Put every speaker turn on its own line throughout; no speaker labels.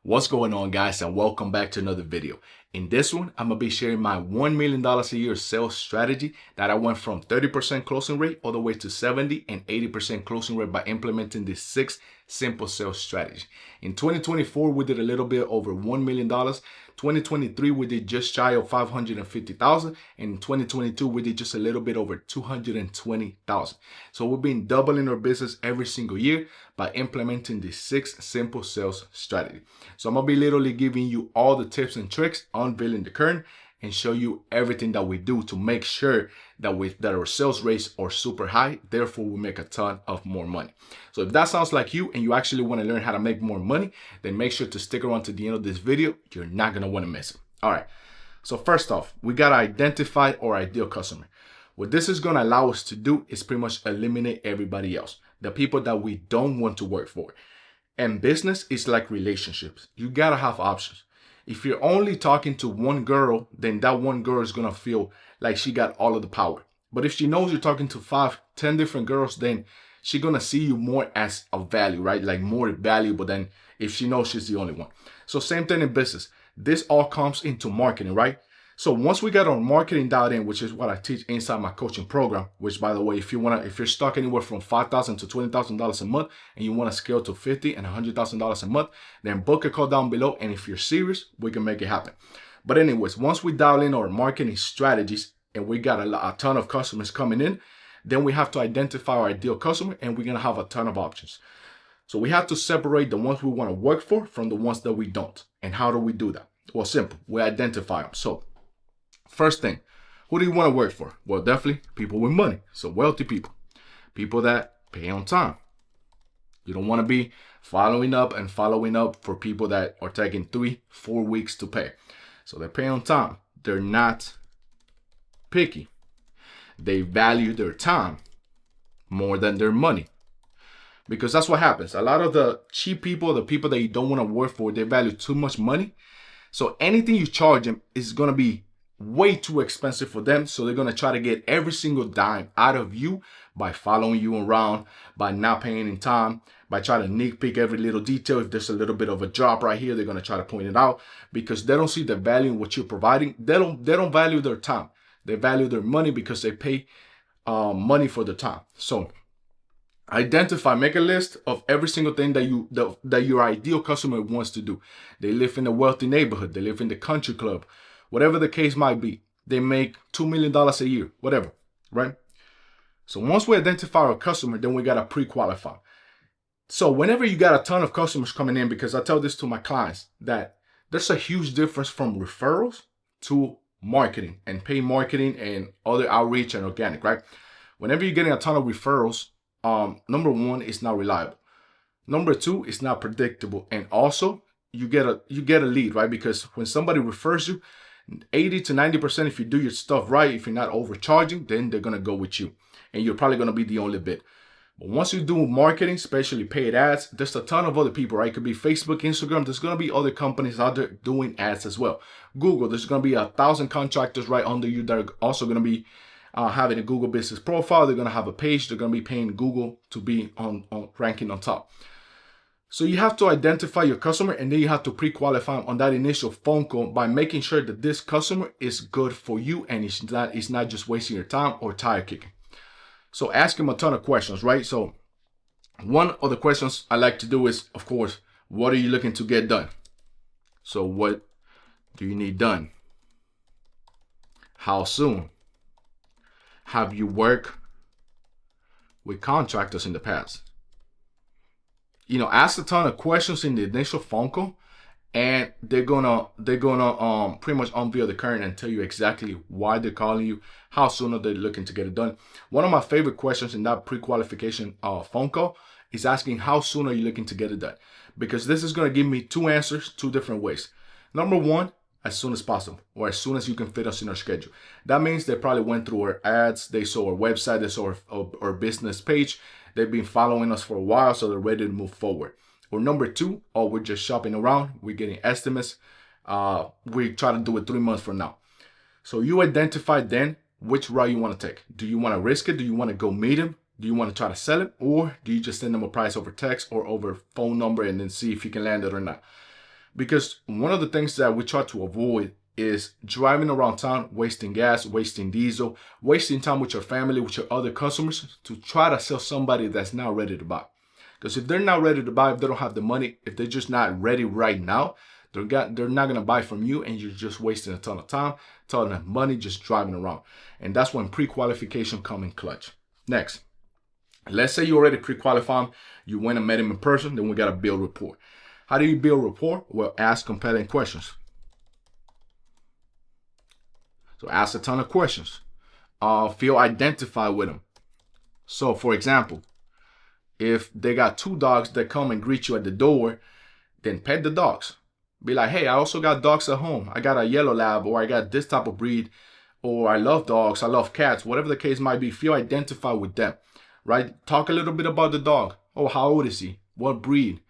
What's going on, guys, and welcome back to another video. In this one, I'm gonna be sharing my $1 million a year sales strategy that I went from 30% closing rate all the way to 70 and 80% closing rate by implementing this 6 simple sales strategy. In 2024, we did a little bit over $1 million. 2023, we did just shy of 550,000. And in 2022, we did just a little bit over 220,000. So we've been doubling our business every single year by implementing this 6 simple sales strategy. So I'm gonna be literally giving you all the tips and tricks, unveiling the curtain, and show you everything that we do to make sure that our sales rates are super high. Therefore, we make a ton of more money. So if that sounds like you and you actually want to learn how to make more money, then make sure to stick around to the end of this video. You're not going to want to miss it. All right. So first off, we got to identify our ideal customer. What this is going to allow us to do is pretty much eliminate everybody else, the people that we don't want to work for. And business is like relationships. You got to have options. If you're only talking to one girl, then that one girl is going to feel like she got all of the power. But if she knows you're talking to 5, 10 different girls, then she's going to see you more as a value, right? Like more valuable than if she knows she's the only one. So same thing in business. This all comes into marketing, right? So once we got our marketing dialed in, which is what I teach inside my coaching program, which by the way, if you're stuck anywhere from $5,000 to $20,000 a month and you want to scale to $50,000 and $100,000 a month, then book a call down below. And if you're serious, we can make it happen. But anyways, once we dial in our marketing strategies and we got a ton of customers coming in, then we have to identify our ideal customer and we're going to have a ton of options. So we have to separate the ones we want to work for from the ones that we don't. And how do we do that? Well, simple. We identify them. So first thing, who do you want to work for? Well, definitely people with money. So wealthy people, people that pay on time. You don't want to be following up for people that are taking 3-4 weeks to pay. So they pay on time. They're not picky. They value their time more than their money. Because that's what happens. A lot of the cheap people, the people that you don't want to work for, they value too much money. So anything you charge them is going to be way too expensive for them. So they're going to try to get every single dime out of you by following you around, by not paying in time, by trying to nitpick every little detail. If there's a little bit of a drop right here, they're going to try to point it out because they don't see the value in what you're providing. They don't value their time. They value their money because they pay money for their time. So identify, make a list of every single thing that your ideal customer wants to do. They live in a wealthy neighborhood. They live in the country club. Whatever the case might be, they make $2 million a year, whatever, right? So once we identify our customer, then we got to pre-qualify. So whenever you got a ton of customers coming in, because I tell this to my clients, that there's a huge difference from referrals to marketing and paid marketing and other outreach and organic, right? Whenever you're getting a ton of referrals, number one, it's not reliable. Number two, it's not predictable. And also you get a lead, right? Because when somebody refers you, 80 to 90%, if you do your stuff right, if you're not overcharging, then they're going to go with you. And you're probably going to be the only bid. But once you do marketing, especially paid ads, there's a ton of other people, right? It could be Facebook, Instagram. There's going to be other companies out there doing ads as well. Google, there's going to be 1,000 contractors right under you that are also going to be having a Google business profile. They're going to have a page. They're going to be paying Google to be on ranking on top. So you have to identify your customer and then you have to pre-qualify them on that initial phone call by making sure that this customer is good for you and it's not just wasting your time or tire kicking. So ask them a ton of questions, right? So one of the questions I like to do is, of course, what are you looking to get done? So what do you need done? How soon? Have you worked with contractors in the past? Ask a ton of questions in the initial phone call, and they're gonna pretty much unveil the curtain and tell you exactly why they're calling you, how soon are they looking to get it done. One of my favorite questions in that pre-qualification phone call is asking how soon are you looking to get it done, because this is gonna give me 2 answers 2 different ways. Number one, as soon as possible, or as soon as you can fit us in our schedule. That means they probably went through our ads, they saw our website, they saw our business page. They've been following us for a while, so they're ready to move forward. Or number 2, we're just shopping around. We're getting estimates. We try to do it 3 months from now. So you identify then which route you want to take. Do you want to risk it? Do you want to go meet them? Do you want to try to sell it? Or do you just send them a price over text or over phone number and then see if you can land it or not? Because one of the things that we try to avoid is driving around town, wasting gas, wasting diesel, wasting time with your family, with your other customers to try to sell somebody that's not ready to buy. Because if they're not ready to buy, if they don't have the money, if they're just not ready right now, they're not going to buy from you, and you're just wasting a ton of time, ton of money just driving around. And that's when pre-qualification come in clutch. Next, let's say you already pre-qualify them, you went and met him in person, then we got to build rapport. How do you build rapport? Well, ask compelling questions. So ask a ton of questions. Feel identified with them. So for example, if they got 2 dogs that come and greet you at the door, then pet the dogs. Be like, hey, I also got dogs at home. I got a yellow lab, or I got this type of breed, or I love dogs, I love cats, whatever the case might be. Feel identified with them, right? Talk a little bit about the dog. Oh, how old is he? What breed?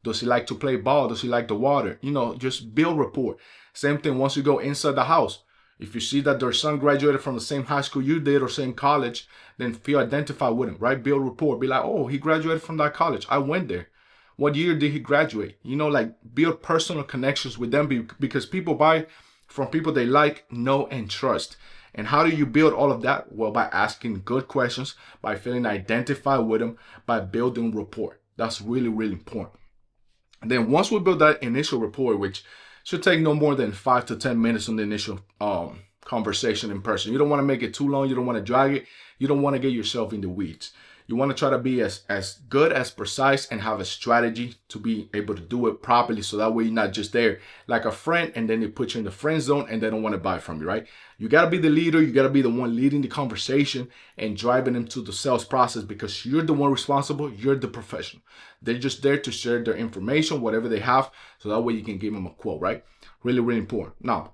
Does he like to play ball? Does he like the water? You know, just build rapport. Same thing once you go inside the house. If you see that their son graduated from the same high school you did or same college, then feel identified with him, right? Build rapport. Be like, oh, he graduated from that college. I went there. What year did he graduate? You know, like build personal connections with them because people buy from people they like, know, and trust. And how do you build all of that? Well, by asking good questions, by feeling identified with them, by building rapport. That's really, really important. And then once we build that initial rapport, which should take no more than 5 to 10 minutes on the initial conversation in person. You don't want to make it too long. You don't want to drag it. You don't want to get yourself in the weeds. You want to try to be as good, as precise, and have a strategy to be able to do it properly. So that way you're not just there like a friend and then they put you in the friend zone and they don't want to buy from you, right? You got to be the leader. You got to be the one leading the conversation and driving them to the sales process because you're the one responsible. You're the professional. They're just there to share their information, whatever they have. So that way you can give them a quote, right? Really, really important. Now,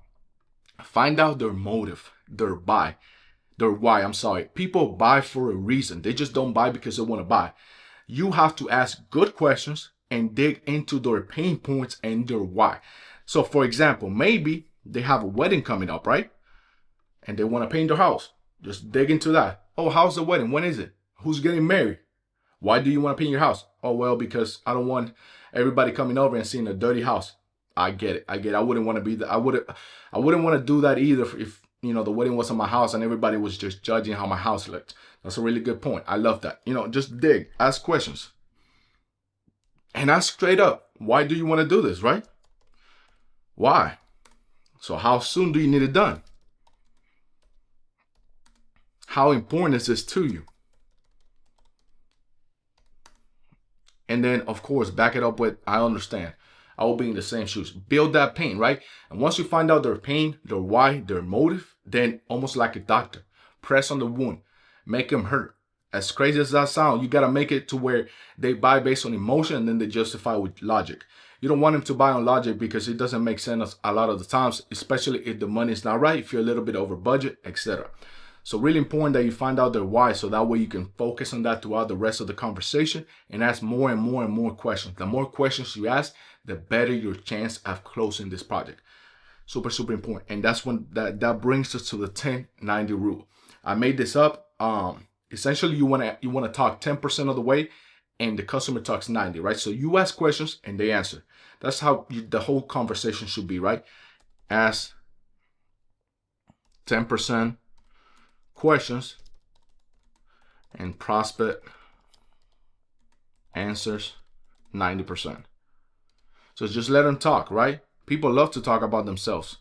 find out their motive, their why. People buy for a reason. They just don't buy because they want to buy. You have to ask good questions and dig into their pain points and their why. So for example, maybe they have a wedding coming up, right? And they want to paint their house. Just dig into that. Oh, how's the wedding? When is it? Who's getting married? Why do you want to paint your house? Oh, well, because I don't want everybody coming over and seeing a dirty house. I get it. I wouldn't want to be that. I wouldn't want to do that either if you know, the wedding was in my house and everybody was just judging how my house looked. That's a really good point. I love that. You know, just dig, ask questions. And ask straight up, why do you want to do this, right? Why? So how soon do you need it done? How important is this to you? And then, of course, back it up with, I understand. I will be in the same shoes. Build that pain, right? And once you find out their pain, their why, their motive, then almost like a doctor, press on the wound, make them hurt. As crazy as that sounds, you got to make it to where they buy based on emotion and then they justify with logic. You don't want them to buy on logic because it doesn't make sense a lot of the times, especially if the money is not right, if you're a little bit over budget, etc. So really important that you find out their why so that way you can focus on that throughout the rest of the conversation and ask more and more and more questions. The more questions you ask, the better your chance of closing this project. Super, super important. And that's when that brings us to the 10-90 rule. I made this up. Essentially, you want to talk 10% of the way and the customer talks 90, right? So you ask questions and they answer. That's how the whole conversation should be, right? Ask 10% questions and prospect answers 90%. So just let them talk, right? People love to talk about themselves.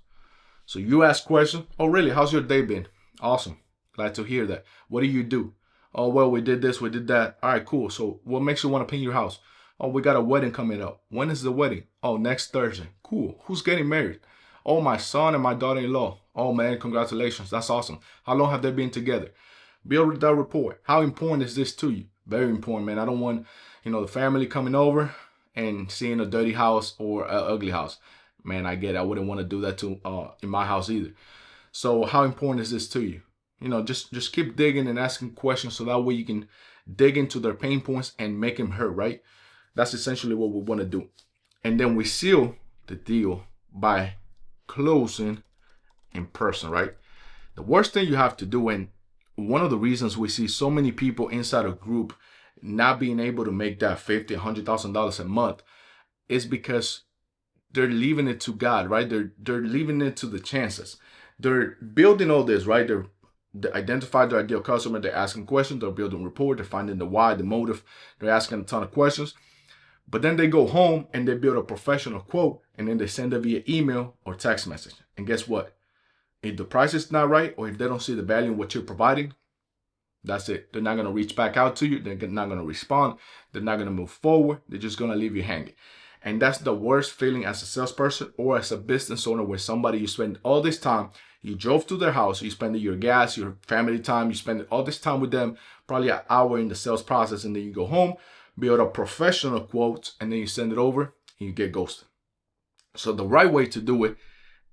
So you ask questions. Oh, really? How's your day been? Awesome. Glad to hear that. What do you do? Oh, well, we did this, we did that. All right, cool. So what makes you want to paint your house? Oh, we got a wedding coming up. When is the wedding? Oh, next Thursday. Cool. Who's getting married? Oh, my son and my daughter-in-law. Oh, man, congratulations. That's awesome. How long have they been together? Build that rapport. How important is this to you? Very important, man. I don't want, the family coming over and seeing a dirty house or an ugly house. Man, I get it. I wouldn't want to do that in my house either. So how important is this to you? Just keep digging and asking questions so that way you can dig into their pain points and make them hurt, right? That's essentially what we want to do. And then we seal the deal by closing in person, right? The worst thing you have to do, and one of the reasons we see so many people inside a group not being able to make that $50,000, $100,000 a month is because they're leaving it to God, right? They're leaving it to the chances. They're building all this, right? They identify their ideal customer. They're asking questions. They're building rapport. They're finding the why, the motive. They're asking a ton of questions. But then they go home and they build a professional quote, and then they send it via email or text message. And guess what? If the price is not right, or if they don't see the value in what you're providing, that's it. They're not going to reach back out to you. They're not going to respond. They're not going to move forward. They're just going to leave you hanging. And that's the worst feeling as a salesperson or as a business owner, where somebody you spend all this time, you drove to their house, you spend your gas, your family time, you spend all this time with them, probably an hour in the sales process, and then you go home, build a professional quote, and then you send it over and you get ghosted. So the right way to do it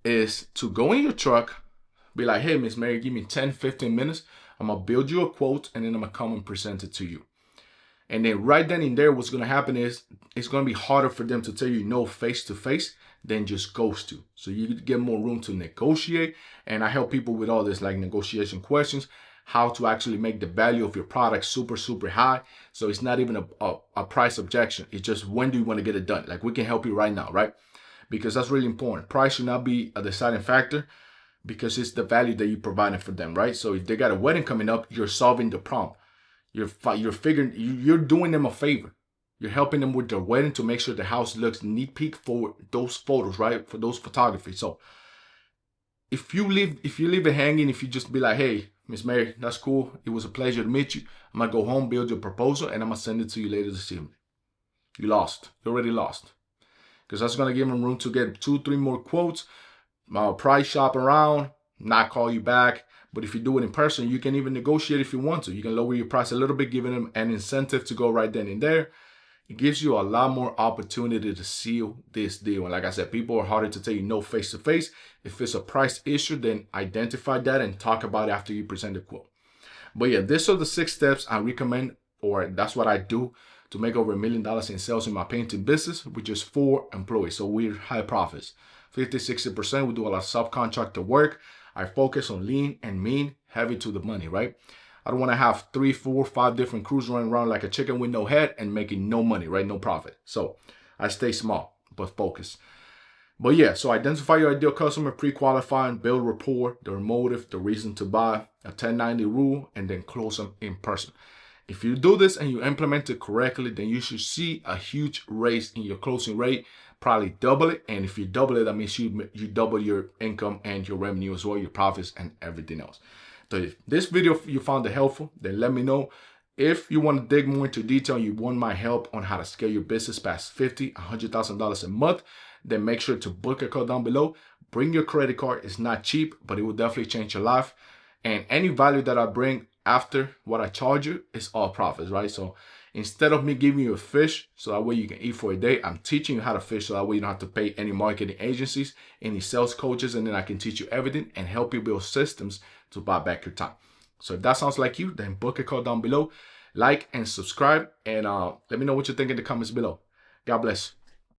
is to go in your truck, be like, hey, Miss Mary, give me 10, 15 minutes. I'm going to build you a quote, and then I'm going to come and present it to you. And then right then and there, what's going to happen is it's going to be harder for them to tell you no face to face than just ghost you. So you get more room to negotiate. And I help people with all this, like negotiation questions, how to actually make the value of your product super, super high. So it's not even a price objection. It's just, when do you want to get it done? Like, we can help you right now, right? Because that's really important. Price should not be a deciding factor, because it's the value that you're providing for them, right? So if they got a wedding coming up, you're solving the problem. You're doing them a favor. You're helping them with their wedding to make sure the house looks neat peak for those photos, right? For those photography. So if you leave it hanging, if you just be like, hey, Miss Mary, that's cool. It was a pleasure to meet you. I'm going to go home, build your proposal, and I'm going to send it to you later this evening. You lost. You already lost. Because that's going to give them room to get 2-3 more quotes, price shop around, not call you back. But if you do it in person, you can even negotiate if you want to. You can lower your price a little bit, giving them an incentive to go right then and there. It gives you a lot more opportunity to seal this deal. And like I said, people are harder to tell you no face to face. If it's a price issue, then identify that and talk about it after you present the quote. But yeah, these are the 6 steps I recommend, or that's what I do to make over $1 million in sales in my painting business, with just 4 employees. So we're high profits, 50-60%. We do a lot of subcontractor work. I focus on lean and mean, heavy to the money, right? I don't want to have 3, 4, 5 different crews running around like a chicken with no head and making no money, right? No profit. So I stay small, but focus. But yeah, so identify your ideal customer, pre-qualifying, build rapport, their motive, the reason to buy, a 1090 rule, and then close them in person. If you do this and you implement it correctly, then you should see a huge raise in your closing rate, probably double it. And if you double it, that means you double your income and your revenue as well, your profits and everything else. So if this video you found it helpful, then let me know. If you want to dig more into detail and you want my help on how to scale your business past $50,000, $100,000 a month, then make sure to book a call down below. Bring your credit card. It's not cheap, but it will definitely change your life. And any value that I bring after what I charge you is all profits, right? So instead of me giving you a fish so that way you can eat for a day, I'm teaching you how to fish so that way you don't have to pay any marketing agencies, any sales coaches, and then I can teach you everything and help you build systems to buy back your time. So if that sounds like you, then book a call down below, like and subscribe, and let me know what you think in the comments below. God bless.